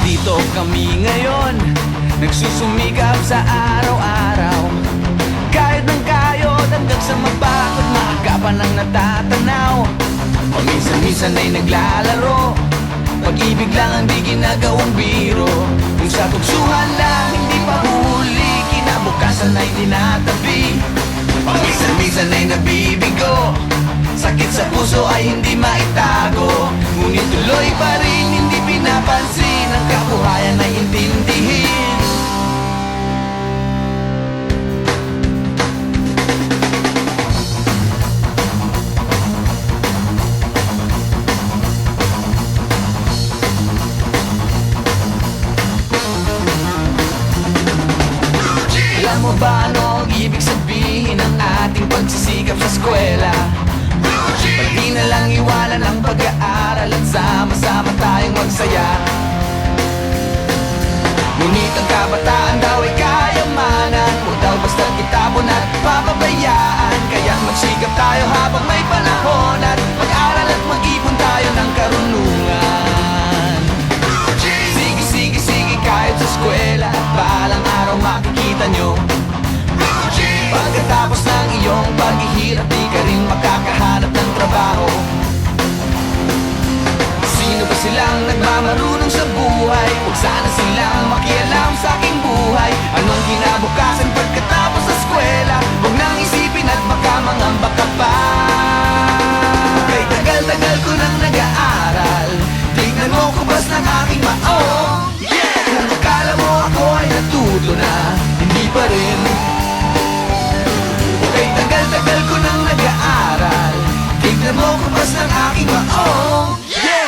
Nandito kami ngayon, nagsusumikap sa araw-araw. Kahit ng kayod hanggang sa mabakot, maaga pa nang natatanaw. Paminsan-minsan ay naglalaro, pag-ibig lang ang di ginagawang biro. Kung sa tuksuhan lang hindi pa huli, kinabukasan ay tinatabi. Paminsan-minsan ay nabibigo, sakit sa puso ay hindi maitago. Ngunit tuloy pa rin hindi pinapansin, ang kabuhayan ay intindihin. Alam mo ba ano ang ibig sabihin ng ating pagsisikap sa eskwela? Pwede na lang iwanan ang pag-aaral at sama-sama tayong magsaya. Ngunit ang kabataan daw ay kayamanan, huwag daw basta itapon at papabayaan. Kaya magsikap tayo habang may panahon, at mag-aral at mag-ipon tayo ng karunungan. Sige, kahit sa eskwela, at balang araw makikita nyo. Pagkatapos ng iyong paghihirap, di ka rin makakahanap ng trabaho. Sino ba silang nagmamarunong sa buhay? Huwag sana silang makialam sa aking buhay. Anong kinabukasan pagkatapos sa eskwela? Huwag nang isipin at baka mangamba ka pa. Kay tagal-tagal ko nang nag-aaral, tignan mo kubas ng aking maong. Kung akala mo ako ay natuto na, hindi pa rin. Kay tagal-tagal ko nang nag-aaral, tignan mo kubas ng aking maong.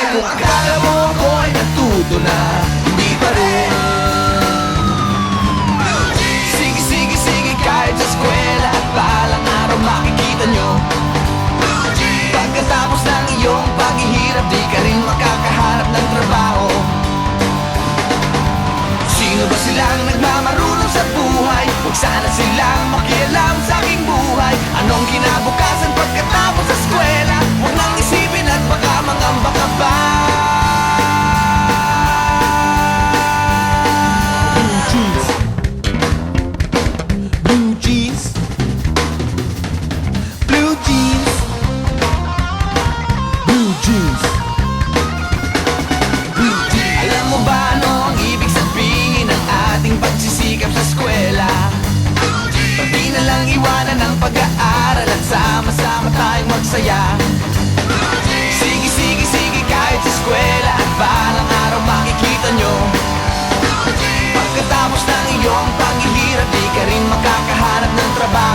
Kung akala mo ako ay natuto na, hindi pa rin. Sige, kahit sa eskwela, at balang araw makikita nyo. Pagkatapos ng iyong paghihirap, di ka rin makakahanap ng trabaho. Sino ba silang nagmamarunong sa buhay? Huwag sana silang makialam sa aking buhay. Anong kinabukasan pagkatapos sa eskwela? Huwag nang isipin at baka mangamba ka pa. Blue jeans, blue jeans, blue jeans, blue jeans. Alam mo ba ano ang ibig sabihin ng ating pagsisikap sa eskwela? Pwede na lang iwanan ang pag-aaral at sama-sama tayong magsaya. Sige, kahit sa eskwela, at balang araw makikita nyo. Pagkatapos ng iyong paghihirap, di ka rin makakahanap ng trabaho.